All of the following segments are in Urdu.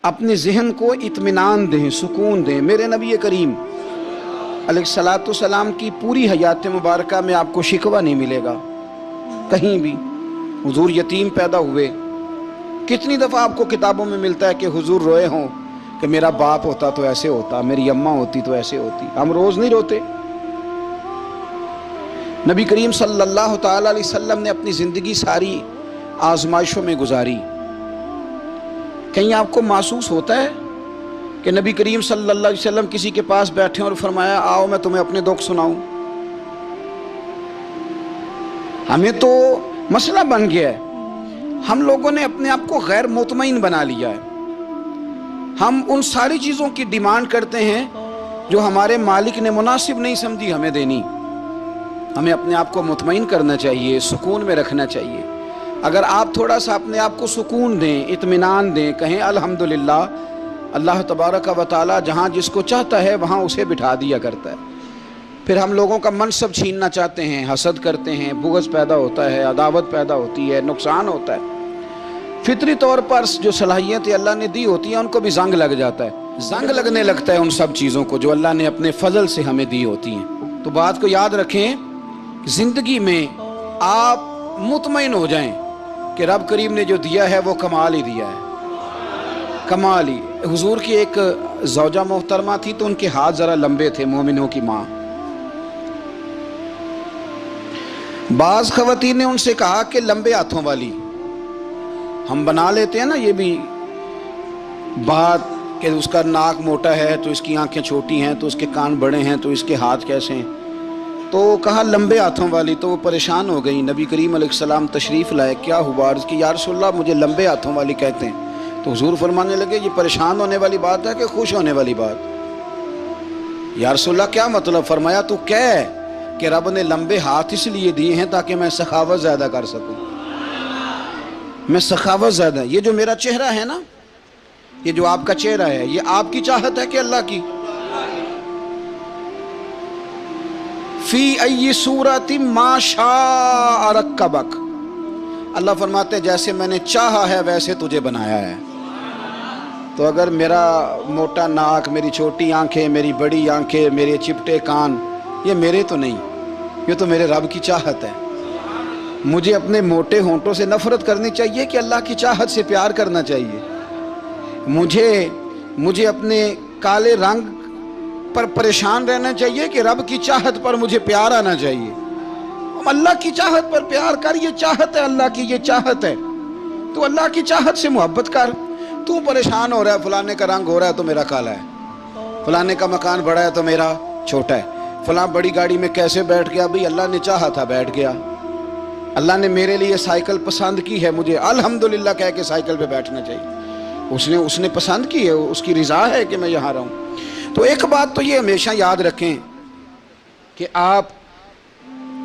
اپنے ذہن کو اطمینان دیں، سکون دیں۔ میرے نبی کریم علیہ السلام کی پوری حیات مبارکہ میں آپ کو شکوہ نہیں ملے گا کہیں بھی۔ حضور یتیم پیدا ہوئے، کتنی دفعہ آپ کو کتابوں میں ملتا ہے کہ حضور روئے ہوں کہ میرا باپ ہوتا تو ایسے ہوتا، میری اماں ہوتی تو ایسے ہوتی۔ ہم روز نہیں روتے۔ نبی کریم صلی اللہ تعالی علیہ وسلم نے اپنی زندگی ساری آزمائشوں میں گزاری۔ کہیں آپ کو محسوس ہوتا ہے کہ نبی کریم صلی اللہ علیہ وسلم کسی کے پاس بیٹھے اور فرمایا آؤ میں تمہیں اپنے دکھ سناؤں؟ ہمیں تو مسئلہ بن گیا ہے، ہم لوگوں نے اپنے آپ کو غیر مطمئن بنا لیا ہے۔ ہم ان ساری چیزوں کی ڈیمانڈ کرتے ہیں جو ہمارے مالک نے مناسب نہیں سمجھی ہمیں دینی۔ ہمیں اپنے آپ کو مطمئن کرنا چاہیے، سکون میں رکھنا چاہیے۔ اگر آپ تھوڑا سا اپنے آپ کو سکون دیں، اطمینان دیں، کہیں الحمدللہ، اللہ تبارک و تعالی جہاں جس کو چاہتا ہے وہاں اسے بٹھا دیا کرتا ہے۔ پھر ہم لوگوں کا منصب چھیننا چاہتے ہیں، حسد کرتے ہیں، بغض پیدا ہوتا ہے، عداوت پیدا ہوتی ہے، نقصان ہوتا ہے۔ فطری طور پر جو صلاحیتیں اللہ نے دی ہوتی ہیں ان کو بھی زنگ لگ جاتا ہے، زنگ لگنے لگتا ہے ان سب چیزوں کو جو اللہ نے اپنے فضل سے ہمیں دی ہوتی ہیں۔ تو بات کو یاد رکھیں، زندگی میں آپ مطمئن ہو جائیں کہ رب کریم نے جو دیا ہے وہ کمال ہی دیا ہے، کمال ہی۔ حضور کی ایک زوجہ محترمہ تھی تو ان کے ہاتھ ذرا لمبے تھے، مومنوں کی ماں۔ بعض خواتین نے ان سے کہا کہ لمبے ہاتھوں والی، ہم بنا لیتے ہیں نا یہ بھی بات کہ اس کا ناک موٹا ہے تو اس کی آنکھیں چھوٹی ہیں تو اس کے کان بڑے ہیں تو اس کے ہاتھ کیسے ہیں، تو کہا لمبے ہاتھوں والی۔ تو وہ پریشان ہو گئی، نبی کریم علیہ السلام تشریف لائے، کیا ہوا؟ عرض کی یا رسول اللہ مجھے لمبے ہاتھوں والی کہتے ہیں۔ تو حضور فرمانے لگے یہ پریشان ہونے والی بات ہے کہ خوش ہونے والی بات؟ یا رسول اللہ کیا مطلب؟ فرمایا تو کہہ کہ رب نے لمبے ہاتھ اس لیے دیے ہیں تاکہ میں سخاوت زیادہ کر سکوں، میں سخاوت زیادہ۔ یہ جو میرا چہرہ ہے نا، یہ جو آپ کا چہرہ ہے، یہ آپ کی چاہت ہے کہ اللہ کی؟ فی ای صورت ما شاء رکبک، اللہ فرماتے ہیں جیسے میں نے چاہا ہے ویسے تجھے بنایا ہے۔ تو اگر میرا موٹا ناک، میری چھوٹی آنکھیں، میری بڑی آنکھیں، میرے چپٹے کان، یہ میرے تو نہیں، یہ تو میرے رب کی چاہت ہے۔ مجھے اپنے موٹے ہونٹوں سے نفرت کرنی چاہیے کہ اللہ کی چاہت سے پیار کرنا چاہیے؟ مجھے اپنے کالے رنگ پر پریشان رہنا چاہیے کہ رب کی چاہت پر مجھے پیار آنا چاہیے؟ اللہ کی چاہت پر پیار کر، یہ چاہت ہے اللہ کی، یہ چاہت ہے۔ تو اللہ کی چاہت سے محبت کر۔ تو پریشان ہو رہا ہے فلانے کا رنگ ہو رہا ہے تو میرا کالا ہے، فلانے کا مکان بڑا ہے تو میرا چھوٹا ہے، فلاں بڑی گاڑی میں کیسے بیٹھ گیا؟ بھئی اللہ نے چاہا تھا بیٹھ گیا، اللہ نے میرے لیے سائیکل پسند کی ہے، مجھے الحمدللہ کہہ کے سائیکل پہ بیٹھنا چاہیے۔ اس نے پسند کی ہے، اس کی رضا ہے کہ میں یہاں رہوں۔ تو ایک بات تو یہ ہمیشہ یاد رکھیں کہ آپ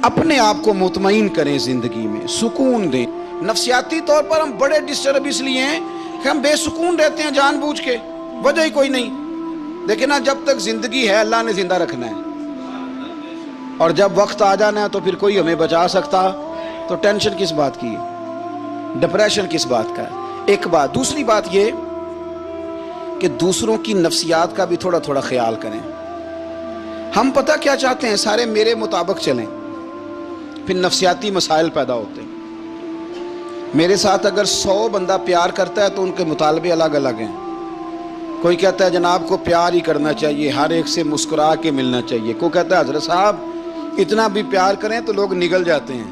اپنے آپ کو مطمئن کریں، زندگی میں سکون دیں۔ نفسیاتی طور پر ہم بڑے ڈسٹرب اس لیے ہیں کہ ہم بے سکون رہتے ہیں جان بوجھ کے، وجہ ہی کوئی نہیں۔ لیکن جب تک زندگی ہے اللہ نے زندہ رکھنا ہے، اور جب وقت آ جانا ہے تو پھر کوئی ہمیں بچا سکتا، تو ٹینشن کس بات کی ہے، ڈپریشن کس بات کا ہے؟ ایک بات۔ دوسری بات یہ کہ دوسروں کی نفسیات کا بھی تھوڑا تھوڑا خیال کریں۔ ہم پتہ کیا چاہتے ہیں؟ سارے میرے مطابق چلیں، پھر نفسیاتی مسائل پیدا ہوتے ہیں۔ میرے ساتھ اگر 100 بندہ پیار کرتا ہے تو ان کے مطالبے الگ الگ ہیں۔ کوئی کہتا ہے جناب کو پیار ہی کرنا چاہیے، ہر ایک سے مسکرا کے ملنا چاہیے۔ کوئی کہتا ہے حضرت صاحب اتنا بھی پیار کریں تو لوگ نگل جاتے ہیں،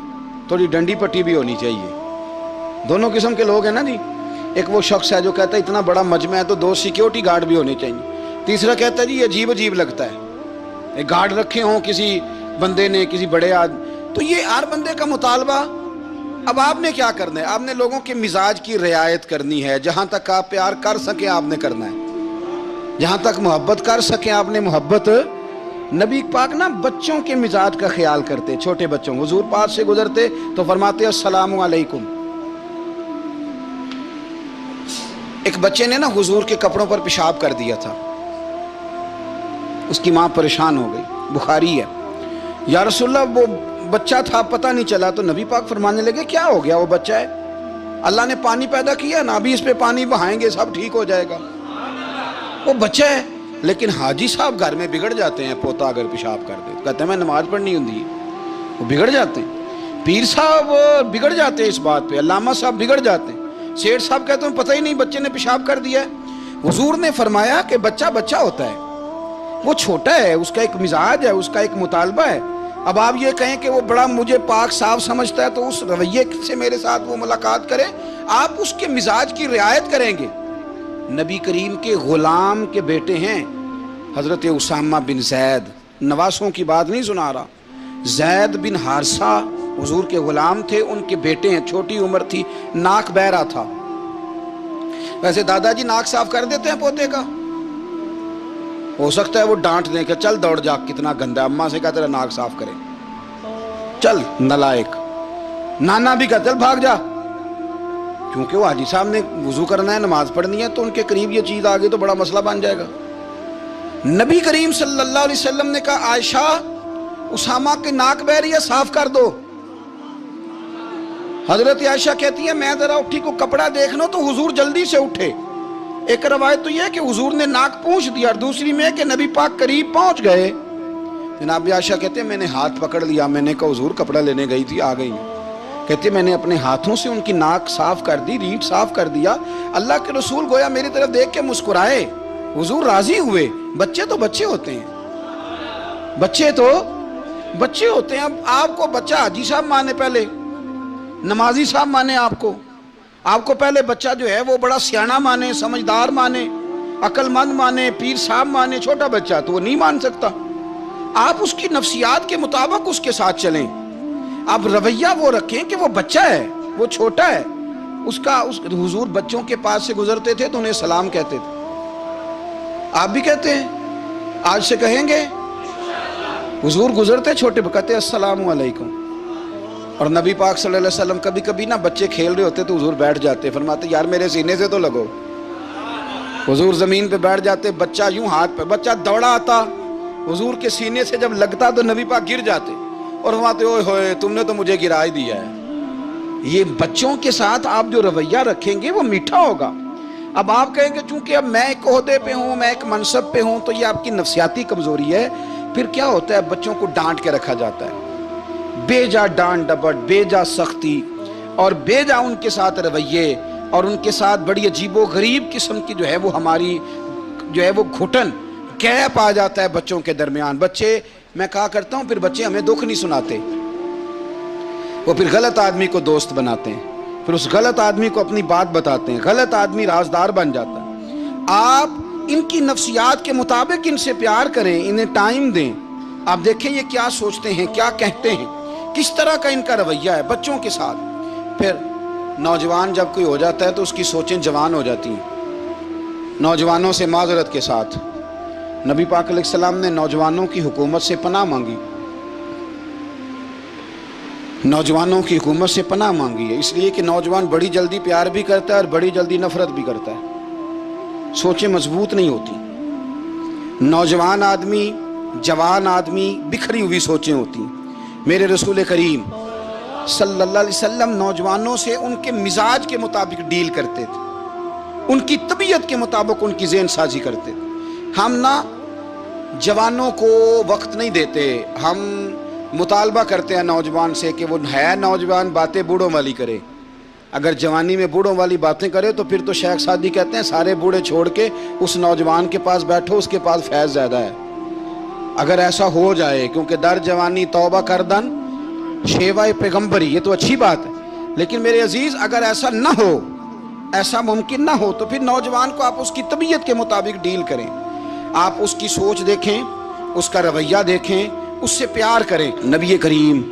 تھوڑی ڈنڈی پٹی بھی ہونی چاہیے۔ دونوں قسم کے لوگ ہیں نا جی۔ ایک وہ شخص ہے جو کہتا ہے اتنا بڑا مجمع ہے تو 2 سیکیورٹی گارڈ بھی ہونے چاہیے۔ تیسرا کہتا ہے جی یہ عجیب عجیب لگتا ہے، گارڈ رکھے ہوں کسی بندے نے، کسی بڑے آدمی۔ تو یہ ہر بندے کا مطالبہ۔ اب آپ نے کیا کرنا ہے؟ آپ نے لوگوں کے مزاج کی رعایت کرنی ہے۔ جہاں تک آپ پیار کر سکیں آپ نے کرنا ہے، جہاں تک محبت کر سکیں آپ نے محبت۔ نبی پاک نا بچوں کے مزاج کا خیال کرتے، چھوٹے بچوں، حضور پاس سے گزرتے تو فرماتے السلام علیکم۔ ایک بچے نے نا حضور کے کپڑوں پر پیشاب کر دیا تھا، اس کی ماں پریشان ہو گئی، بخاری ہے۔ یا رسول اللہ وہ بچہ تھا پتہ نہیں چلا، تو نبی پاک فرمانے لگے کیا ہو گیا؟ وہ بچہ ہے، اللہ نے پانی پیدا کیا نا، ابھی اس پہ پانی بہائیں گے سب ٹھیک ہو جائے گا. وہ بچہ ہے. لیکن حاجی صاحب گھر میں بگڑ جاتے ہیں، پوتا اگر پیشاب کر دے کہتے ہیں میں نماز پڑھنی ہوں، وہ بگڑ جاتے ہیں. پیر صاحب بگڑ جاتے ہیں اس بات پہ، علامہ صاحب بگڑ جاتے ہیں. سیٹھ صاحب کہتے ہیں پتہ ہی نہیں بچے نے پیشاب کر دیا ہے. حضور نے فرمایا کہ بچہ بچہ ہوتا ہے، وہ چھوٹا ہے، اس کا ایک مزاج ہے، اس کا ایک مطالبہ ہے. اب آپ یہ کہیں کہ وہ بڑا مجھے پاک صاف سمجھتا ہے تو اس رویے سے میرے ساتھ وہ ملاقات کرے، آپ اس کے مزاج کی رعایت کریں گے. نبی کریم کے غلام کے بیٹے ہیں حضرت اسامہ بن زید، نواسوں کی بات نہیں سنا رہا. زید بن حارثہ حضور کے غلام تھے، ان کے بیٹے ہیں. چھوٹی عمر تھی، ناک بہ رہا تھا. ویسے دادا جی ناک صاف کر دیتے ہیں پوتے کا، ہو سکتا ہے وہ ڈانٹ دیں کہ چل دوڑ جا کتنا گندا ہے، اماں سے کہا تیرا ناک صاف کرے، چل نالائق. نانا بھی کہا چل بھاگ جا، کیونکہ وہ حاجی صاحب نے وضو کرنا ہے، نماز پڑھنی ہے، تو ان کے قریب یہ چیز آ گئی تو بڑا مسئلہ بن جائے گا. نبی کریم صلی اللہ علیہ وسلم نے کہا عائشہ اسامہ کے ناک بہ رہی ہے، صاف کر دو. حضرت عائشہ کہتی ہے میں ذرا اٹھی کو کپڑا دیکھنا تو حضور جلدی سے اٹھے. ایک روایت تو یہ ہے کہ حضور نے ناک پونچھ دیا، اور دوسری میں کہ نبی پاک قریب پہنچ گئے. جناب عائشہ کہتے ہیں میں نے ہاتھ پکڑ لیا، میں نے کہا حضور کپڑا لینے گئی تھی آ گئی. کہتے ہیں میں نے اپنے ہاتھوں سے ان کی ناک صاف کر دی، ریٹ صاف کر دیا. اللہ کے رسول گویا میری طرف دیکھ کے مسکرائے، حضور راضی ہوئے. بچے تو بچے ہوتے ہیں، بچے تو بچے ہوتے ہیں. اب آپ کو بچہ حاجی صاحب مانے، پہلے نمازی صاحب مانے، آپ کو پہلے بچہ جو ہے وہ بڑا سیانہ مانے، سمجھدار مانے، عقل مند مانے، پیر صاحب مانے. چھوٹا بچہ تو وہ نہیں مان سکتا. آپ اس کی نفسیات کے مطابق اس کے ساتھ چلیں. آپ رویہ وہ رکھیں کہ وہ بچہ ہے، وہ چھوٹا ہے. حضور بچوں کے پاس سے گزرتے تھے تو انہیں سلام کہتے تھے. آپ بھی کہتے ہیں، آج سے کہیں گے. حضور گزرتے چھوٹے کہتے السلام علیکم. اور نبی پاک صلی اللہ علیہ وسلم کبھی کبھی نا بچے کھیل رہے ہوتے تو حضور بیٹھ جاتے، فرماتے یار میرے سینے سے تو لگو. حضور زمین پہ بیٹھ جاتے، بچہ یوں ہاتھ پہ، بچہ دوڑا آتا، حضور کے سینے سے جب لگتا تو نبی پاک گر جاتے اور فرماتے اوئے ہوئے تم نے تو مجھے گرا ہی دیا ہے. یہ بچوں کے ساتھ آپ جو رویہ رکھیں گے وہ میٹھا ہوگا. اب آپ کہیں گے چونکہ اب میں ایک عہدے پہ ہوں، میں ایک منصب پہ ہوں، تو یہ آپ کی نفسیاتی کمزوری ہے. پھر کیا ہوتا ہے، بچوں کو ڈانٹ کے رکھا جاتا ہے، بے جا ڈانٹ ڈپٹ، بے جا سختی اور بے جا ان کے ساتھ رویے، اور ان کے ساتھ بڑی عجیب و غریب قسم کی جو ہے وہ ہماری جو ہے وہ گھٹن گیپ آ جاتا ہے بچوں کے درمیان. بچے، میں کہا کرتا ہوں پھر بچے ہمیں دکھ نہیں سناتے، وہ پھر غلط آدمی کو دوست بناتے ہیں، پھر اس غلط آدمی کو اپنی بات بتاتے ہیں، غلط آدمی رازدار بن جاتا ہے. آپ ان کی نفسیات کے مطابق ان سے پیار کریں، انہیں ٹائم دیں. آپ دیکھیں یہ کیا سوچتے ہیں، کیا کہتے ہیں، کس طرح کا ان کا رویہ ہے بچوں کے ساتھ. پھر نوجوان جب کوئی ہو جاتا ہے تو اس کی سوچیں جوان ہو جاتی ہیں. نوجوانوں سے معذرت کے ساتھ نبی پاک علیہ السلام نے نوجوانوں کی حکومت سے پناہ مانگی، نوجوانوں کی حکومت سے پناہ مانگی ہے، اس لیے کہ نوجوان بڑی جلدی پیار بھی کرتا ہے اور بڑی جلدی نفرت بھی کرتا ہے. سوچیں مضبوط نہیں ہوتی. نوجوان آدمی، جوان آدمی، بکھری ہوئی سوچیں ہوتی ہیں. میرے رسول کریم صلی اللہ علیہ وسلم نوجوانوں سے ان کے مزاج کے مطابق ڈیل کرتے تھے، ان کی طبیعت کے مطابق ان کی ذہن سازی کرتے تھے. ہم نہ جوانوں کو وقت نہیں دیتے، ہم مطالبہ کرتے ہیں نوجوان سے کہ وہ ہے نوجوان باتیں بوڑھوں والی کرے. اگر جوانی میں بوڑھوں والی باتیں کرے تو پھر تو شیخ سعدی کہتے ہیں سارے بوڑھے چھوڑ کے اس نوجوان کے پاس بیٹھو، اس کے پاس فیض زیادہ ہے. اگر ایسا ہو جائے، کیونکہ در جوانی توبہ کردن شیوہ پیغمبری، یہ تو اچھی بات ہے، لیکن میرے عزیز اگر ایسا نہ ہو، ایسا ممکن نہ ہو، تو پھر نوجوان کو آپ اس کی طبیعت کے مطابق ڈیل کریں. آپ اس کی سوچ دیکھیں، اس کا رویہ دیکھیں، اس سے پیار کریں. نبی کریم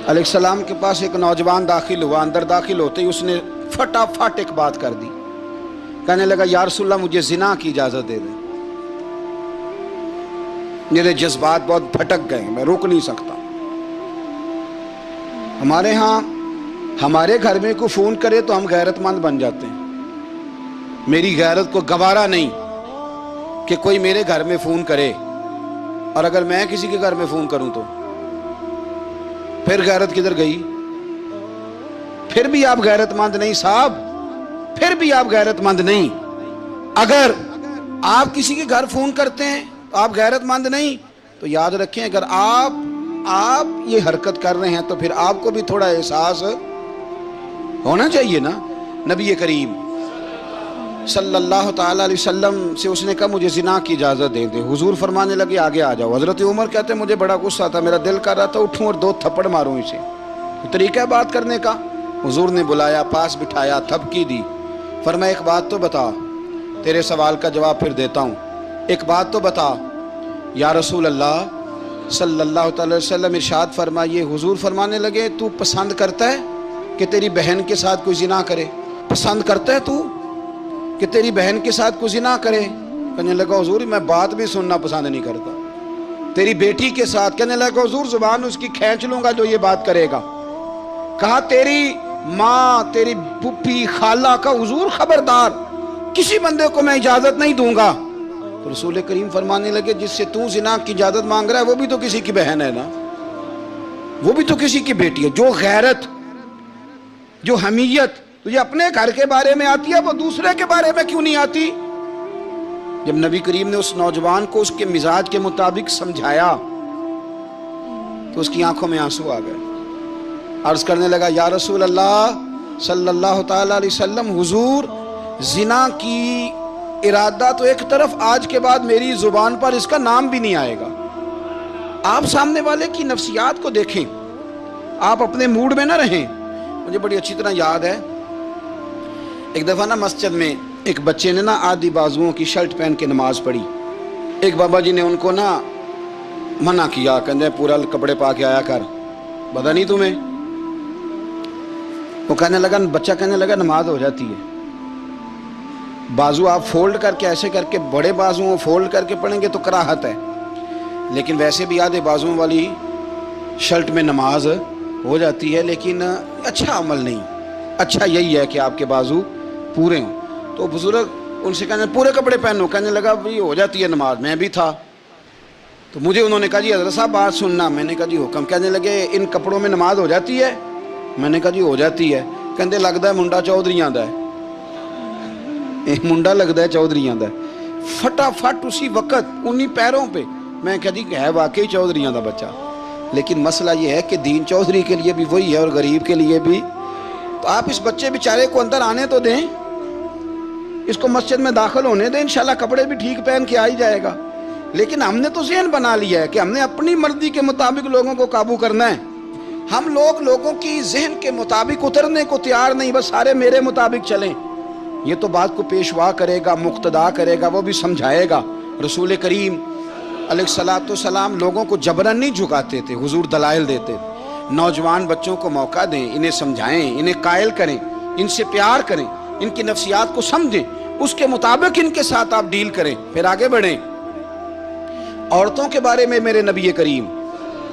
علیہ السلام کے پاس ایک نوجوان داخل ہوا، اندر داخل ہوتے ہی اس نے فٹافٹ ایک بات کر دی. کہنے لگا یا رسول اللہ مجھے زنا کی اجازت دے دیں، میرے جذبات بہت بھٹک گئے، میں روک نہیں سکتا. ہمارے ہاں ہمارے گھر میں کوئی فون کرے تو ہم غیرت مند بن جاتے ہیں. میری غیرت کو گوارا نہیں کہ کوئی میرے گھر میں فون کرے، اور اگر میں کسی کے گھر میں فون کروں تو پھر غیرت کدھر گئی؟ پھر بھی آپ غیرت مند نہیں صاحب، پھر بھی آپ غیرت مند نہیں۔ اگر آپ کسی کے گھر فون کرتے ہیں تو آپ غیرت مند نہیں، تو یاد رکھیں اگر آپ یہ حرکت کر رہے ہیں تو پھر آپ کو بھی تھوڑا احساس ہونا چاہیے نا۔ نبی کریم صلی اللہ تعالی علیہ وسلم سے اس نے کہا مجھے زنا کی اجازت دے دیں، حضور فرمانے لگے آگے آ جاؤ۔ حضرت عمر کہتے ہیں مجھے بڑا غصہ تھا، میرا دل کر رہا تھا اٹھوں اور 2 تھپڑ ماروں اسے، طریقہ ہے بات کرنے کا۔ حضور نے بلایا، پاس بٹھایا، تھپکی دی، فرمایا ایک بات تو بتا، تیرے سوال کا جواب پھر دیتا ہوں، ایک بات تو بتا یا رسول اللہ صلی اللہ تعالی وسلم۔ ارشاد فرمائیے، حضور فرمانے لگے تو پسند کرتا ہے کہ تیری بہن کے ساتھ کوئی زنا کرے؟ پسند کرتا ہے تو کہ تیری بہن کے ساتھ کوئی زنا کرے؟ کہنے لگا حضور میں بات بھی سننا پسند نہیں کرتا۔ تیری بیٹی کے ساتھ؟ کہنے لگا حضور زبان اس کی کھینچ لوں گا جو یہ بات کرے گا۔ کہا تیری ماں، تیری پھوپھی، خالہ کا؟ حضور خبردار کسی بندے کو میں اجازت نہیں دوں گا۔ تو رسول کریم فرمانے لگے جس سے تو زنا کی اجازت مانگ رہا ہے وہ بھی تو کسی کی بہن ہے نا، وہ بھی تو کسی کی بیٹی ہے۔ جو غیرت، جو حمیت تجھے اپنے گھر کے بارے میں آتی ہے وہ دوسرے کے بارے میں کیوں نہیں آتی؟ جب نبی کریم نے اس نوجوان کو اس کے مزاج کے مطابق سمجھایا تو اس کی آنکھوں میں آنسو آ گئے۔ عرض کرنے لگا یا رسول اللہ صلی اللہ تعالی علیہ وسلم، حضور زنا کی ارادہ تو ایک طرف، آج کے بعد میری زبان پر اس کا نام بھی نہیں آئے گا۔ آپ سامنے والے کی نفسیات کو دیکھیں، آپ اپنے موڈ میں نہ رہیں۔ مجھے بڑی اچھی طرح یاد ہے ایک دفعہ نا مسجد میں ایک بچے نے نا آدھی بازوؤں کی شرٹ پہن کے نماز پڑھی۔ ایک بابا جی نے ان کو نا منع کیا، کہنے پورا کپڑے پا کے آیا کر، پتہ نہیں تمہیں؟ وہ کہنے لگا، بچہ کہنے لگا نماز ہو جاتی ہے، بازو آپ فولڈ کر کے ایسے کر کے، بڑے بازوؤں فولڈ کر کے پڑھیں گے تو کراہت ہے، لیکن ویسے بھی آدھے بازوؤں والی شرٹ میں نماز ہو جاتی ہے، لیکن اچھا عمل نہیں، اچھا یہی ہے کہ آپ کے بازو پورے ہوں۔ تو بزرگ ان سے کہنے پورے کپڑے پہنو، کہنے لگا بھئی ہو جاتی ہے نماز، میں بھی تھا۔ تو مجھے انہوں نے کہا جی حضرت صاحب بات سننا، میں نے کہا جی حکم۔ کہنے لگے ان کپڑوں میں نماز ہو جاتی ہے؟ میں نے کہا جی ہو جاتی ہے۔ کہندے لگتا ہے منڈا چودھریاں دا ہے، منڈا لگتا ہے چودھریاں دا ہے۔ فٹافٹ اسی وقت انہی پیروں پہ میں کہا جی ہے واقعی چودھریاں دا بچہ، لیکن مسئلہ یہ ہے کہ دین چودھری کے لیے بھی وہی ہے اور غریب کے لیے بھی۔ تو آپ اس بچے بیچارے کو اندر آنے تو دیں، اس کو مسجد میں داخل ہونے دیں، انشاءاللہ کپڑے بھی ٹھیک پہن کے آ ہی جائے گا۔ لیکن ہم نے تو ذہن بنا لیا ہے کہ ہم نے اپنی مرضی کے مطابق لوگوں کو قابو کرنا ہے۔ ہم لوگوں کی ذہن کے مطابق اترنے کو تیار نہیں، بس سارے میرے مطابق چلیں۔ یہ تو بات کو پیشوا کرے گا، مقتدا کرے گا، وہ بھی سمجھائے گا۔ رسول کریم علیہ الصلوۃ والسلام لوگوں کو جبرن نہیں جھکاتے تھے، حضور دلائل دیتے تھے۔ نوجوان بچوں کو موقع دیں، انہیں سمجھائیں، انہیں قائل کریں، ان سے پیار کریں، ان کی نفسیات کو سمجھیں، اس کے مطابق ان کے ساتھ آپ ڈیل کریں، پھر آگے بڑھیں۔ عورتوں کے بارے میں میرے نبی کریم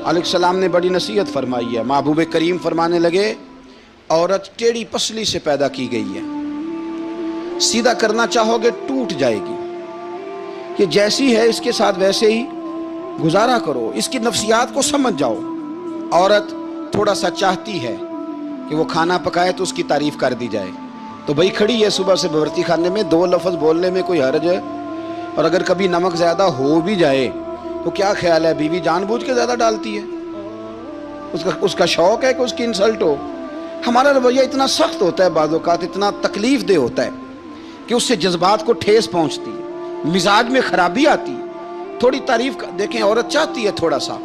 علیہ السلام نے بڑی نصیحت فرمائی ہے۔ محبوب کریم فرمانے لگے عورت ٹیڑھی پسلی سے پیدا کی گئی ہے، سیدھا کرنا چاہو گے ٹوٹ جائے گی، کہ جیسی ہے اس کے ساتھ ویسے ہی گزارا کرو، اس کی نفسیات کو سمجھ جاؤ۔ عورت تھوڑا سا چاہتی ہے کہ وہ کھانا پکائے تو اس کی تعریف کر دی جائے، تو بھئی کھڑی ہے صبح سے باورچی خانے میں، 2 لفظ بولنے میں کوئی حرج ہے؟ اور اگر کبھی نمک زیادہ ہو بھی جائے تو کیا خیال ہے بیوی جان بوجھ کے زیادہ ڈالتی ہے؟ اس کا شوق ہے کہ اس کی انسلٹ ہو؟ ہمارا رویہ اتنا سخت ہوتا ہے، بعض اوقات اتنا تکلیف دہ ہوتا ہے کہ اس سے جذبات کو ٹھیس پہنچتی ہے، مزاج میں خرابی آتی ہے۔ تھوڑی تعریف دیکھیں، عورت چاہتی ہے تھوڑا سا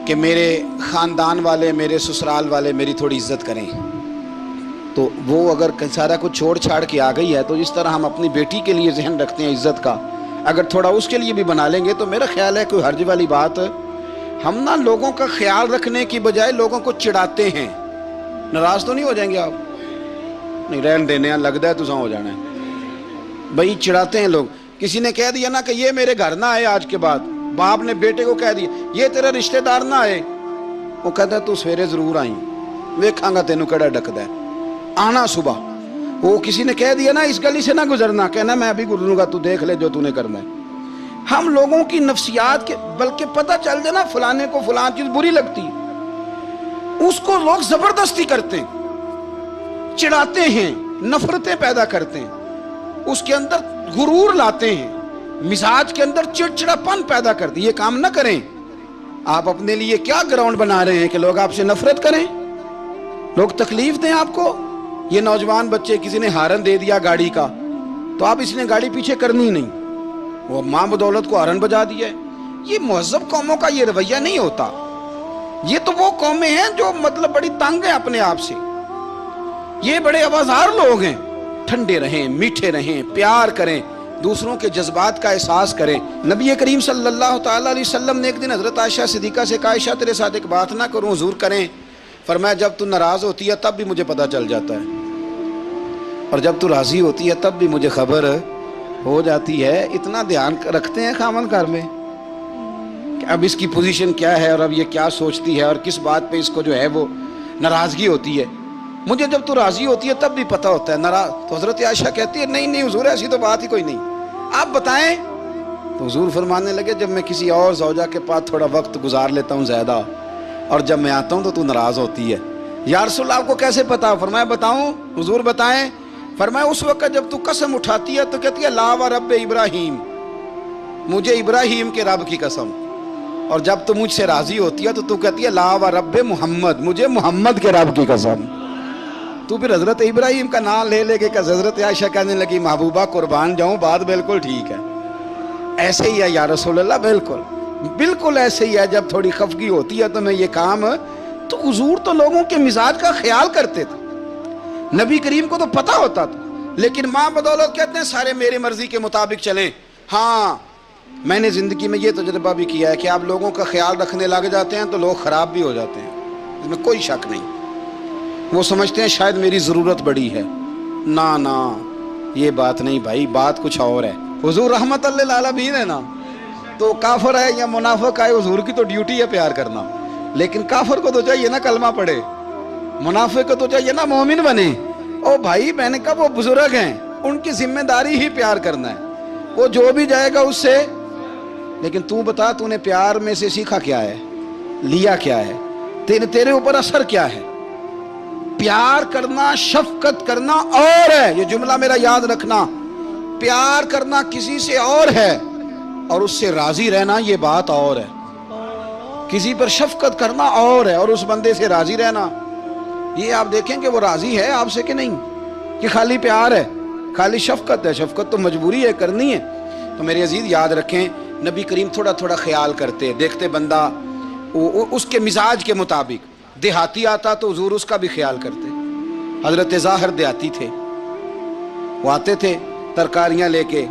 کہ میرے خاندان والے، میرے سسرال والے میری تھوڑی عزت کریں، تو وہ اگر سارا کچھ چھوڑ چھاڑ کے آ گئی ہے تو اس طرح ہم اپنی بیٹی کے لیے ذہن رکھتے ہیں عزت کا، اگر تھوڑا اس کے لیے بھی بنا لیں گے تو میرا خیال ہے کوئی حرج والی بات۔ ہم نا لوگوں کا خیال رکھنے کی بجائے لوگوں کو چڑھاتے ہیں۔ ناراض تو نہیں ہو جائیں گے آپ؟ نہیں، رہن دینے ہیں، لگتا ہے تو ہو جانا ہے بھائی، چڑھاتے ہیں لوگ۔ کسی نے کہہ دیا نا کہ یہ میرے گھر نہ آئے آج کے بعد، باپ نے بیٹے کو کہہ دیا یہ تیرا رشتہ دار نہ آئے، وہ کہتا ہے تو سویرے ضرور آئیں، ویکھاں گا تینوں کیڑا ڈکدا ہے، آنا صبح۔ وہ کسی نے کہہ دیا نا اس گلی سے نہ گزرنا، کہنا میں ابھی گزروں گا، تو دیکھ لے جو تو نے کرنا ہے۔ ہم لوگوں کی نفسیات کے، بلکہ پتہ چل جائے نا فلانے کو فلان چیز بری لگتی، اس کو لوگ زبردستی کرتے ہیں, چڑھاتے ہیں, نفرتیں پیدا کرتے ہیں, اس کے اندر غرور لاتے ہیں, مزاج کے اندر چڑچڑاپن پیدا کرتے ہیں. یہ کام نہ کریں. آپ اپنے لیے کیا گراؤنڈ بنا رہے ہیں کہ لوگ آپ سے نفرت کریں, لوگ تکلیف دیں آپ کو. یہ نوجوان بچے, کسی نے ہارن دے دیا گاڑی کا, تو آپ اس نے گاڑی پیچھے کرنی نہیں, وہ ماں بدولت کو ہارن بجا دیا ہے. یہ مہذب قوموں کا یہ رویہ نہیں ہوتا. یہ تو وہ قومیں ہیں جو مطلب بڑی تنگ ہیں اپنے آپ سے. یہ بڑے آوازار لوگ ہیں. ٹھنڈے رہیں, میٹھے رہیں, پیار کریں, دوسروں کے جذبات کا احساس کریں. نبی کریم صلی اللہ تعالیٰ علیہ وسلم نے ایک دن حضرت عائشہ صدیقہ سے کہا, عائشہ تیرے ساتھ ایک بات نہ کروں, حضور کریں. فرمایا جب تو ناراض ہوتی ہے تب بھی مجھے پتہ چل جاتا ہے, اور جب تو راضی ہوتی ہے تب بھی مجھے خبر ہو جاتی ہے. اتنا دھیان رکھتے ہیں خامن گھر میں کہ اب اس کی پوزیشن کیا ہے, اور اب یہ کیا سوچتی ہے, اور کس بات پہ اس کو جو ہے وہ ناراضگی ہوتی ہے. مجھے جب تو راضی ہوتی ہے تب بھی پتہ ہوتا ہے. ناراض تو حضرت عائشہ کہتی ہے نہیں حضور ایسی تو بات ہی کوئی نہیں, آپ بتائیں. تو حضور فرمانے لگے جب میں کسی اور زوجہ کے پاس تھوڑا وقت گزار لیتا ہوں زیادہ, اور جب میں آتا ہوں تو ناراض ہوتی ہے. یا رسول اللہ آپ کو کیسے پتا؟ فرمایا بتاؤں حضور بتائیں. فرمایا اس وقت جب تو قسم اٹھاتی ہے تو کہتی ہے لا و رب ابراہیم, مجھے ابراہیم کے رب کی قسم. اور جب تو مجھ سے راضی ہوتی ہے تو کہتی ہے لا و رب محمد, مجھے محمد کے رب کی قسم. تو پھر حضرت ابراہیم کا نام لے لے کے کہ حضرت عائشہ کہنے لگی محبوبہ قربان جاؤں, بات بالکل ٹھیک ہے. ایسے ہی ہے یا رسول اللہ, بالکل ایسے ہی ہے. جب تھوڑی خفگی ہوتی ہے تو میں یہ کام, تو حضور تو لوگوں کے مزاج کا خیال کرتے تھے. نبی کریم کو تو پتہ ہوتا تھا, لیکن ماں بدولت کہتے ہیں سارے میری مرضی کے مطابق چلیں. ہاں میں نے زندگی میں یہ تجربہ بھی کیا ہے کہ آپ لوگوں کا خیال رکھنے لگ جاتے ہیں تو لوگ خراب بھی ہو جاتے ہیں, اس میں کوئی شک نہیں. وہ سمجھتے ہیں شاید میری ضرورت بڑی ہے. نہ یہ بات نہیں بھائی, بات کچھ اور ہے. حضور رحمت اللہ للعالمین ہے نا, تو کافر ہے یا منافق ہے, حضور کی تو ڈیوٹی ہے پیار کرنا. لیکن کافر کو تو چاہیے نا کلمہ پڑھے, منافق کو تو چاہیے نا مومن بنے. او بھائی میں نے کہا وہ بزرگ ہیں, ان کی ذمہ داری ہی پیار کرنا ہے, وہ جو بھی جائے گا اس سے. لیکن تو بتا تو نے پیار میں سے سیکھا کیا ہے, لیا کیا ہے, تیرے اوپر اثر کیا ہے. پیار کرنا, شفقت کرنا اور ہے, یہ جملہ میرا یاد رکھنا. پیار کرنا کسی سے اور ہے, اور اس سے راضی رہنا یہ بات اور ہے. کسی پر شفقت کرنا اور ہے, اور اس بندے سے راضی رہنا, یہ آپ دیکھیں کہ وہ راضی ہے آپ سے کہ نہیں, کہ خالی پیار ہے, خالی شفقت ہے. شفقت تو مجبوری ہے, کرنی ہے. تو میرے عزیز یاد رکھیں, نبی کریم تھوڑا تھوڑا خیال کرتے, دیکھتے بندہ اس کے مزاج کے مطابق. دیہاتی آتا تو حضور اس کا بھی خیال کرتے. حضرت ظاہر دیہاتی تھے, وہ آتے تھے ترکاریاں لے کے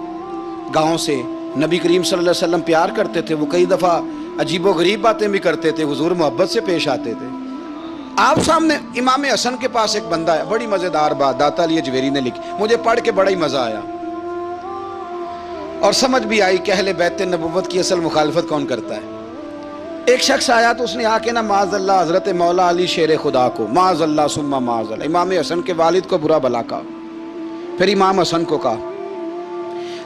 گاؤں سے. نبی کریم صلی اللہ علیہ وسلم پیار کرتے تھے, وہ کئی دفعہ عجیب و غریب باتیں بھی کرتے تھے, حضور محبت سے پیش آتے تھے. آپ سامنے امام حسن کے پاس ایک بندہ ہے, بڑی مزیدار بات داتا علی اجویری نے لکھی, مجھے پڑھ کے بڑا ہی مزہ آیا اور سمجھ بھی آئی کہ اہل بیت نبوت کی اصل مخالفت کون کرتا ہے. ایک شخص آیا تو اس نے آ کے نا معاذ اللہ حضرت مولا علی شیر خدا کو, معاذ اللہ ثم معاذ اللہ, امام حسن کے والد کو برا بلا کہا. پھر امام حسن کو کہا,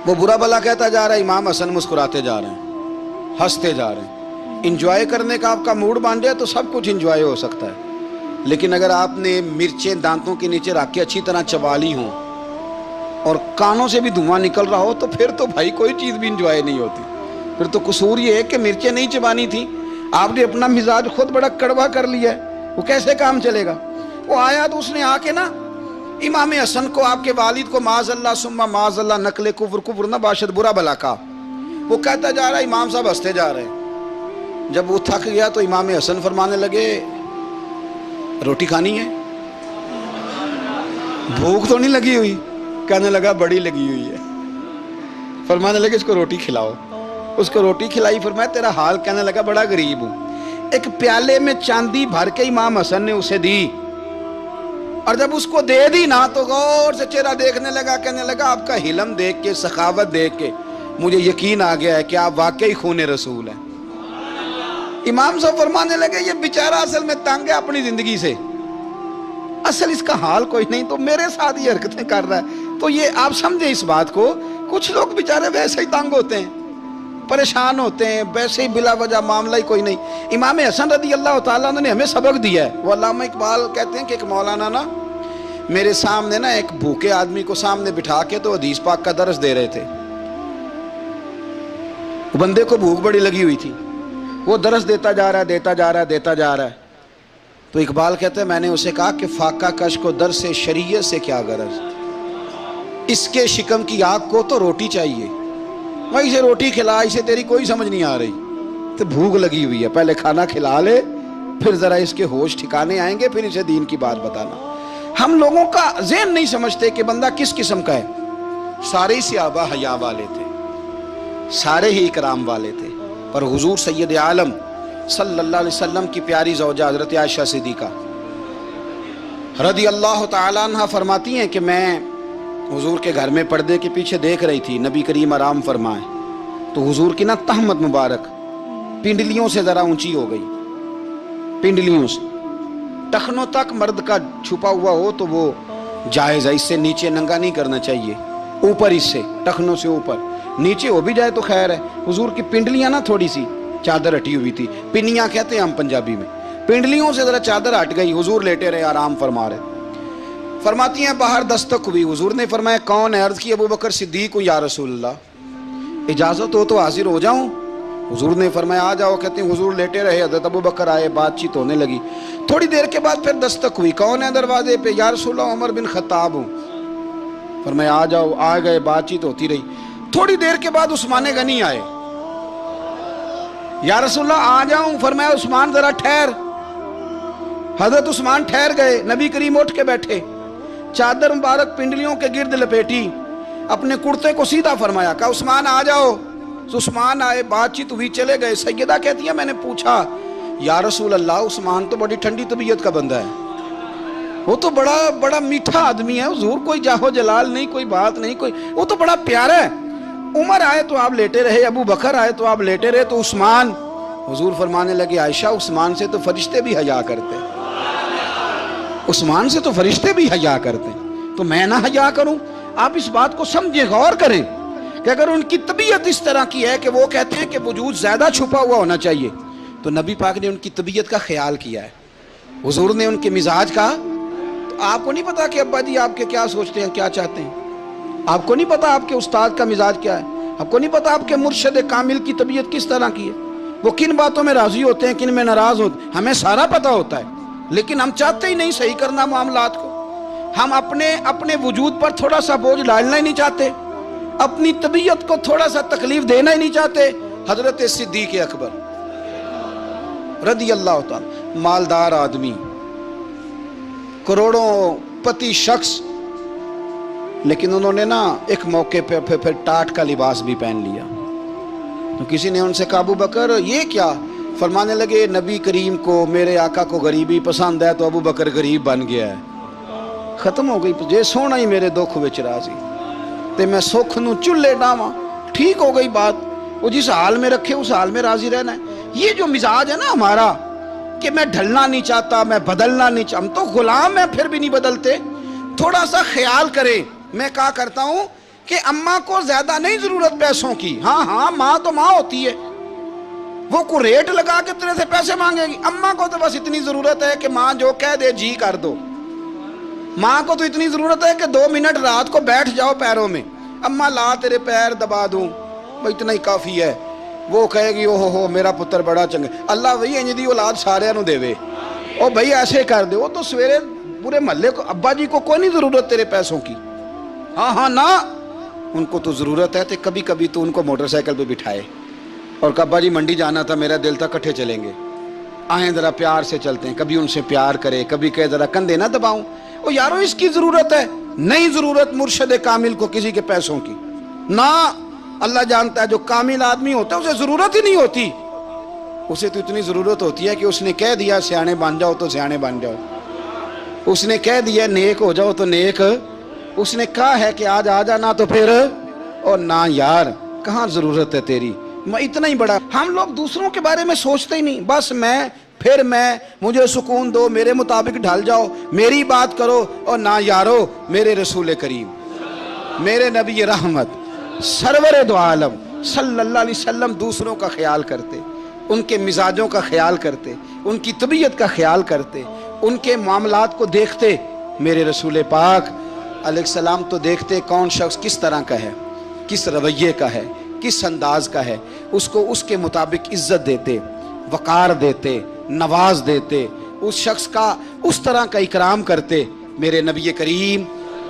وہ برا بلا کہتا جا رہا ہے, امام حسن مسکراتے جا رہے ہیں, ہنستے جا رہے ہیں. انجوائے کرنے کا آپ کا موڈ بن جائے تو سب کچھ انجوائے ہو سکتا ہے, لیکن اگر آپ نے مرچیں دانتوں کے نیچے رکھ کے اچھی طرح چبا لی ہوں اور کانوں سے بھی دھواں نکل رہا ہو تو پھر تو بھائی کوئی چیز بھی انجوائے نہیں ہوتی. پھر تو قصور یہ ہے کہ مرچیں نہیں چبانی تھی, آپ نے اپنا مزاج خود بڑا کڑوا کر لیا ہے, وہ کیسے کام چلے گا. وہ آیا تو اس نے آ کے نا امام حسن کو, آپ کے والد کو معاذ اللہ ثم معاذ اللہ نقل کفر نہ باشد برا بلا کا. وہ کہتا جا رہا ہے, امام صاحب ہنستے جا رہے ہیں. جب وہ تھک گیا تو امام حسن فرمانے لگے روٹی کھانی ہے, بھوک تو نہیں لگی ہوئی؟ کہنے لگا بڑی لگی ہوئی ہے. فرمانے لگے اس کو روٹی کھلاؤ. اس کو روٹی کھلائی. فرمایا تیرا حال؟ کہنے لگا بڑا غریب ہوں. ایک پیالے میں چاندی بھر کے امام حسن نے اسے دی, اور جب اس کو دے دی نا تو غور سے چہرہ دیکھنے لگا, کہنے لگا آپ کا حلم دیکھ کے, سخاوت دیکھ کے مجھے یقین آ گیا ہے کہ آپ واقعی خون رسول ہیں. امام صاحب فرمانے لگے یہ بیچارہ اصل میں تنگ ہے اپنی زندگی سے, اصل اس کا حال کوئی نہیں, تو میرے ساتھ یہ حرکتیں کر رہا ہے. تو یہ آپ سمجھیں اس بات کو, کچھ لوگ بیچارے ویسے ہی تنگ ہوتے ہیں, پریشان ہوتے ہیں ویسے ہی بلا وجہ معاملہ ہی کوئی نہیں۔ امام حسن رضی اللہ تعالیٰ عنہ نے ہمیں سبق دیا ہے۔ وہ علامہ اقبال کہتے ہیں کہ ایک مولانا نا میرے سامنے نا ایک بھوکے آدمی کو سامنے بٹھا کے تو حدیث پاک کا درس دے رہے تھے۔ بندے کو بھوک بڑی لگی ہوئی تھی، وہ درس دیتا جا رہا ہے۔ تو اقبال کہتے ہیں میں نے اسے کہا کہ فاقہ کش کو درس شریعت سے کیا غرض، اس کے شکم کی آگ کو تو روٹی چاہیے، میں اسے روٹی کھلا، اسے تیری کوئی سمجھ نہیں آ رہی، تو بھوک لگی ہوئی ہے، پہلے کھانا کھلا لے پھر ذرا اس کے ہوش ٹھکانے آئیں گے، پھر اسے دین کی بات بتانا۔ ہم لوگوں کا ذہن نہیں سمجھتے کہ بندہ کس قسم کا ہے۔ سارے ہی صحابہ حیا والے تھے، سارے ہی اکرام والے تھے، پر حضور سید عالم صلی اللہ علیہ وسلم کی پیاری زوجہ حضرت عائشہ صدیقہ رضی اللہ تعالیٰ عنہ فرماتی ہیں کہ میں حضور کے گھر میں پردے کے پیچھے دیکھ رہی تھی، نبی کریم آرام فرمائے تو حضور کی نا تہمت مبارک پنڈلیوں سے ذرا اونچی ہو گئی، پنڈلیوں سے ٹخنوں تک مرد کا چھپا ہوا ہو تو وہ جائز ہے، اس سے نیچے ننگا نہیں کرنا چاہیے، اوپر اس سے ٹخنوں سے اوپر، نیچے ہو بھی جائے تو خیر ہے۔ حضور کی پنڈلیاں نا تھوڑی سی چادر ہٹی ہوئی تھی، پنیاں کہتے ہیں ہم پنجابی میں، پنڈلیوں سے ذرا چادر ہٹ گئی، حضور لیٹے رہے آرام فرما رہے۔ فرماتی ہیں باہر دستک ہوئی، حضور نے فرمایا کون ہے؟ عرض کی ابو بکر صدیق ہوں یا رسول اللہ، اجازت ہو تو حاضر ہو جاؤں؟ حضور نے فرمایا آ جاؤ۔ کہتے ہیں حضور لیٹے رہے، حضرت ابو بکر آئے، بات چیت ہونے لگی، تھوڑی دیر کے بعد پھر دستک ہوئی، کون ہے دروازے پہ؟ یا رسول اللہ عمر بن خطاب ہوں۔ فرمایا آ جاؤ، آ گئے، بات چیت ہوتی رہی، تھوڑی دیر کے بعد عثمان غنی آئے، یا رسول اللہ آ جاؤں؟ فرمایا عثمان ذرا ٹھہر۔ حضرت عثمان ٹھہر گئے، نبی کریم اٹھ کے بیٹھے، چادر مبارک پنڈلیوں کے گرد لپیٹی، اپنے کرتے کو سیدھا فرمایا، کہا عثمان آ جاؤ۔ عثمان آئے، بات چیت ہوئی، چلے گئے۔ سیدہ کہتی ہے میں نے پوچھا یا رسول اللہ عثمان تو بڑی ٹھنڈی طبیعت کا بندہ ہے، وہ تو بڑا میٹھا آدمی ہے حضور، کوئی جاہو جلال نہیں، کوئی بات نہیں، کوئی، وہ تو بڑا پیارا ہے۔ عمر آئے تو آپ لیٹے رہے، ابو بکر آئے تو آپ لیٹے رہے، تو عثمان؟ حضور فرمانے لگے عائشہ عثمان سے تو فرشتے بھی حیا کرتے، عثمان سے تو فرشتے بھی حیا کرتے، تو میں نہ حیا کروں؟ آپ اس بات کو سمجھیں، غور کریں کہ اگر ان کی طبیعت اس طرح کی ہے کہ وہ کہتے ہیں کہ وجود زیادہ چھپا ہوا ہونا چاہیے، تو نبی پاک نے ان کی طبیعت کا خیال کیا ہے، حضور نے ان کے مزاج کا۔ تو آپ کو نہیں پتا کہ ابا جی آپ کے کیا سوچتے ہیں، کیا چاہتے ہیں؟ آپ کو نہیں پتا آپ کے استاد کا مزاج کیا ہے؟ آپ کو نہیں پتا آپ کے مرشد کامل کی طبیعت کس طرح کی ہے؟ وہ کن باتوں میں راضی ہوتے ہیں، کن میں ناراض ہوتے ہیں، ہمیں سارا پتا ہوتا ہے، لیکن ہم چاہتے ہی نہیں صحیح کرنا معاملات کو۔ ہم اپنے وجود پر تھوڑا سا بوجھ ڈالنا ہی نہیں چاہتے، اپنی طبیعت کو تھوڑا سا تکلیف دینا ہی نہیں چاہتے۔ حضرت صدیق اکبر رضی اللہ تعالی، مالدار آدمی، کروڑوں پتی شخص، لیکن انہوں نے نا ایک موقع پہ پھر ٹاٹ کا لباس بھی پہن لیا۔ تو کسی نے ان سے کہا ابو بکر یہ کیا؟ فرمانے لگے نبی کریم کو، میرے آقا کو غریبی پسند ہے، تو ابو بکر غریب بن گیا ہے، ختم ہو گئی جے سونا ہی میرے دکھ وچ راضی تے میں سکھ نو چلے ڈاواں، ٹھیک ہو گئی بات۔ وہ جس حال میں رکھے اس حال میں راضی رہنا ہے۔ یہ جو مزاج ہے نا ہمارا کہ میں ڈھلنا نہیں چاہتا، میں بدلنا نہیں چاہتا، ہم تو غلام ہیں پھر بھی نہیں بدلتے۔ تھوڑا سا خیال کریں، میں کہا کرتا ہوں کہ اماں کو زیادہ نہیں ضرورت پیسوں کی، ہاں ماں تو ماں ہوتی ہے، وہ کو ریٹ لگا کے تیرے سے پیسے مانگے گی۔ اماں کو تو بس اتنی ضرورت ہے کہ ماں جو کہہ دے جی کر دو۔ ماں کو تو اتنی ضرورت ہے کہ 2 منٹ رات کو بیٹھ جاؤ پیروں میں، اماں لا تیرے پیر دبا دوں، وہ اتنا ہی کافی ہے۔ وہ کہے گی اوہ ہو میرا پتر بڑا چنگا، اللہ وہی انج دی اولاد سارے نو دے وے، او بھائی ایسے کر دے۔ وہ تو سویرے پورے محلے کو، ابا جی کو کوئی نہیں ضرورت تیرے پیسوں کی، ہاں نا، ان کو تو ضرورت ہے۔ تو کبھی کبھی تو ان کو موٹر سائیکل پہ بٹھائے اور کہ ابا جی منڈی جانا تھا، میرا دل تھا کٹھے چلیں گے، آئیں ذرا پیار سے چلتے ہیں، کبھی ان سے پیار کرے، کبھی کہے ذرا کندھے نہ دباؤں۔ او یارو اس کی ضرورت ہے، نہیں ضرورت مرشد کامل کو کسی کے پیسوں کی، نہ، اللہ جانتا ہے جو کامل آدمی ہوتا ہے اسے ضرورت ہی نہیں ہوتی، اسے تو اتنی ضرورت ہوتی ہے کہ اس نے کہہ دیا سیانے بن جاؤ تو سیانے بن جاؤ، اس نے کہہ دیا نیک ہو جاؤ تو نیک، اس نے کہا ہے کہ آج آ جانا تو پھر، اور نہ یار کہاں ضرورت ہے تیری، میں اتنا ہی بڑا۔ ہم لوگ دوسروں کے بارے میں سوچتے ہی نہیں، بس میں مجھے سکون دو، میرے مطابق ڈھل جاؤ، میری بات کرو، اور نہ یارو میرے رسول کریم، میرے نبی رحمت، سرور دو عالم صلی اللہ علیہ وسلم دوسروں کا خیال کرتے، ان کے مزاجوں کا خیال کرتے، ان کی طبیعت کا خیال کرتے، ان کے معاملات کو دیکھتے۔ میرے رسول پاک علیہ السلام تو دیکھتے کون شخص کس طرح کا ہے، کس رویے کا ہے، کس انداز کا ہے، اس کو اس کے مطابق عزت دیتے، وقار دیتے، نواز دیتے، اس شخص کا اس طرح کا اکرام کرتے۔ میرے نبی کریم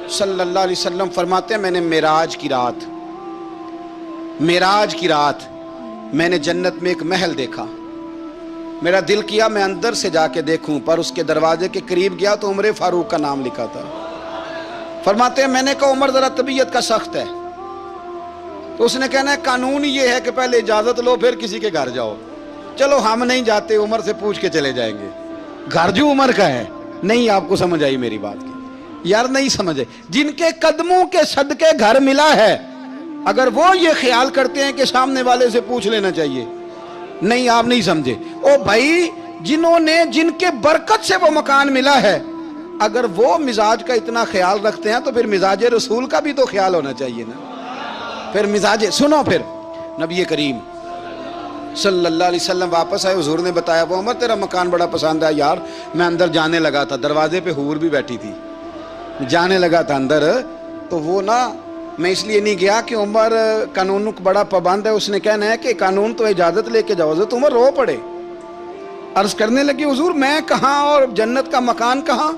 صلی اللہ علیہ وسلم فرماتے ہیں میں نے معراج کی رات میں نے جنت میں ایک محل دیکھا، میرا دل کیا میں اندر سے جا کے دیکھوں، پر اس کے دروازے کے قریب گیا تو عمر فاروق کا نام لکھا تھا۔ فرماتے ہیں میں نے کہا عمر ذرا طبیعت کا سخت ہے، تو اس نے کہنا ہے قانون یہ ہے کہ پہلے اجازت لو پھر کسی کے گھر جاؤ۔ چلو ہم نہیں جاتے، عمر سے پوچھ کے چلے جائیں گے، گھر جو عمر کا ہے۔ نہیں، آپ کو سمجھ آئی میری بات کی؟ یار نہیں سمجھے؟ جن کے قدموں کے صدقے گھر ملا ہے، اگر وہ یہ خیال کرتے ہیں کہ سامنے والے سے پوچھ لینا چاہیے، نہیں آپ نہیں سمجھے۔ او بھائی، جن کے برکت سے وہ مکان ملا ہے، اگر وہ مزاج کا اتنا خیال رکھتے ہیں تو پھر مزاج رسول کا بھی تو خیال ہونا چاہیے نا۔ پھر سنو، پھر نبی کریم صلی اللہ علیہ وسلم واپس آئے، حضور نے بتایا وہ عمر تیرا مکان بڑا پسند ہے یار، میں اندر جانے لگا تھا، دروازے پہ حور بھی بیٹھی تھی، جانے لگا تھا اندر، تو وہ میں اس لیے نہیں گیا کہ عمر قانون کو بڑا پابند ہے، اس نے کہنا ہے کہ قانون تو اجازت لے کے جاؤ۔ حضرت عمر رو پڑے، عرض کرنے لگے حضور میں کہاں اور جنت کا مکان کہاں؟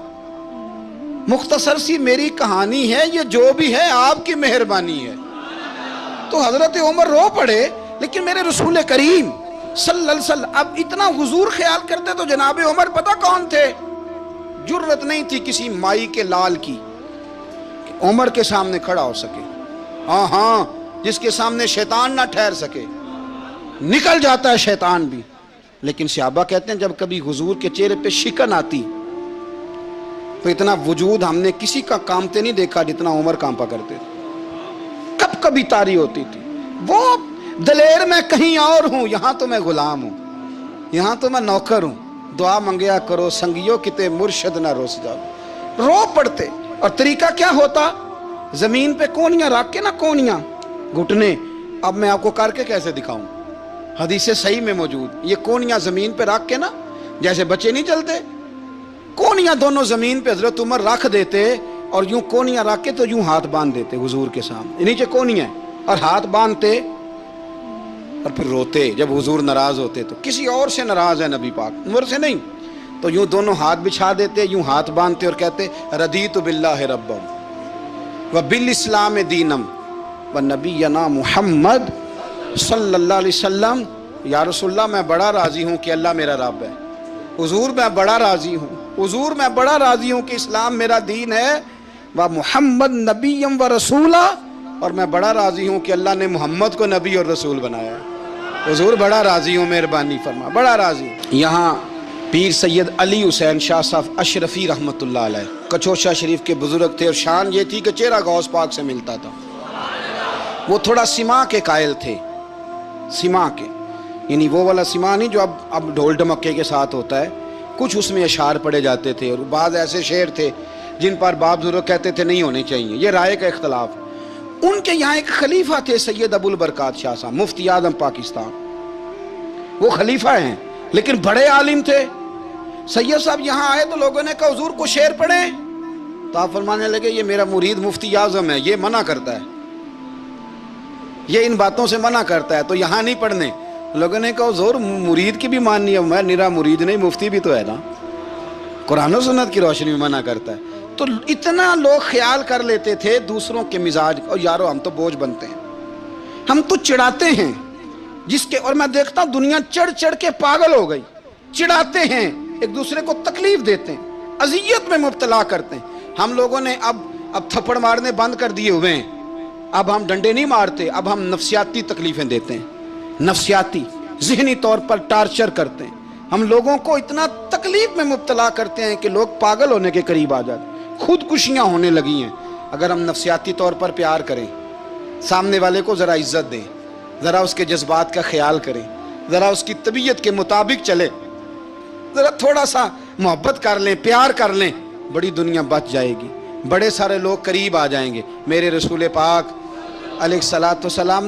مختصر سی میری کہانی ہے، یہ جو بھی ہے آپ کی مہربانی ہے۔ تو حضرت عمر رو پڑے، لیکن میرے رسول کریم صلی اللہ علیہ وسلم اب اتنا حضور خیال کرتے تو جناب عمر پتہ کون تھے؟ جرت نہیں تھی کسی مائی کے لال کی کہ عمر کے سامنے کھڑا ہو سکے، ہاں جس کے سامنے شیطان نہ ٹھہر سکے، نکل جاتا ہے شیطان بھی۔ لیکن صحابہ کہتے ہیں جب کبھی حضور کے چہرے پہ شکن آتی تو اتنا وجود ہم نے کسی کا کامتے نہیں دیکھا جتنا عمر کانپا کرتے تھے، کب کبھی تاری ہوتی تھی۔ وہ دلیر میں کہیں اور ہوں، یہاں تو میں غلام ہوں، یہاں تو میں نوکر ہوں، دعا منگیا کرو سنگیو کتے مرشد نہ روس جاؤ۔ رو پڑتے، اور طریقہ کیا ہوتا؟ زمین پہ کونیاں رکھ کے کونیاں گھٹنے، اب میں آپ کو کر کے کیسے دکھاؤں، حدیث صحیح میں موجود، یہ کونیاں زمین پہ رکھ کے جیسے بچے نہیں چلتے، کونیاں دونوں زمین پہ حضرت عمر رکھ دیتے، اور یوں کونیاں رکھ کے تو یوں ہاتھ باندھ دیتے حضور کے سامنے، نیچے کونیاں اور ہاتھ باندھتے، اور پھر روتے جب حضور ناراض ہوتے تو۔ کسی اور سے ناراض ہے نبی پاک، عمر سے نہیں، تو یوں دونوں ہاتھ بچھا دیتے، یوں ہاتھ باندھتے اور کہتے رضیت باللہ ربا وبالاسلام دینم ونبینا محمد صلی اللہ علیہ وسلم۔ یا رسول اللہ میں بڑا راضی ہوں کہ اللہ میرا رب ہے، حضور میں بڑا راضی ہوں، حضور میں بڑا راضی ہوں کہ اسلام میرا دین ہے، و محمد نبیم و رسولہ، اور میں بڑا راضی ہوں کہ اللہ نے محمد کو نبی اور رسول بنایا ہے۔ حضور بڑا راضی ہوں، مہربانی فرما، بڑا راضی ہوں۔ یہاں پیر سید علی حسین شاہ صاحب اشرفی رحمۃ اللہ علیہ کچوشا شریف کے بزرگ تھے، اور شان یہ تھی کہ چہرہ غوث پاک سے ملتا تھا۔ وہ تھوڑا سما کے قائل تھے، سما کے، یعنی وہ والا سما نہیں جو اب ڈھول ڈمکے کے ساتھ ہوتا ہے، کچھ اس میں اشعار پڑے جاتے تھے، اور بعض ایسے شعر تھے جن پر باپ بزرگ کہتے تھے نہیں ہونے چاہیے، یہ رائے کا اختلاف۔ ان کے یہاں ایک خلیفہ تھے سید ابو البرکات شاہ صاحب، مفتی اعظم پاکستان، وہ خلیفہ ہیں لیکن بڑے عالم تھے۔ سید صاحب یہاں آئے تو لوگوں نے کہا حضور کو شعر پڑھیں، تو آپ فرمانے لگے یہ میرا مرید مفتی اعظم ہے، یہ منع کرتا ہے، یہ ان باتوں سے منع کرتا ہے، تو یہاں نہیں پڑھنے۔ لوگوں نے کہا حضور مرید کی بھی ماننی ہے، میں نرا مرید نہیں، مفتی بھی تو ہے نا، قرآن و سنت کی روشنی میں منع کرتا ہے۔ تو اتنا لوگ خیال کر لیتے تھے دوسروں کے مزاج، اور یارو ہم تو بوجھ بنتے ہیں، ہم تو چڑھاتے ہیں جس کے، اور میں دیکھتا ہوں دنیا چڑھ چڑھ کے پاگل ہو گئی، چڑھاتے ہیں ایک دوسرے کو تکلیف دیتے ہیں، اذیت میں مبتلا کرتے ہیں۔ ہم لوگوں نے اب تھپڑ مارنے بند کر دیے ہوئے ہیں، اب ہم ڈنڈے نہیں مارتے، اب ہم نفسیاتی تکلیفیں دیتے ہیں، نفسیاتی ذہنی طور پر ٹارچر کرتے ہیں، ہم لوگوں کو اتنا تکلیف میں مبتلا کرتے ہیں کہ لوگ پاگل ہونے کے قریب آ جاتے ہیں، خودکشیاں ہونے لگی ہیں۔ اگر ہم نفسیاتی طور پر پیار کریں، سامنے والے کو ذرا عزت دیں، ذرا اس کے جذبات کا خیال کریں، ذرا اس کی طبیعت کے مطابق چلے، ذرا تھوڑا سا محبت کر لیں، پیار کر لیں، بڑی دنیا بچ جائے گی، بڑے سارے لوگ قریب آ جائیں گے۔ میرے رسول پاک علیہ الصلوۃ والسلام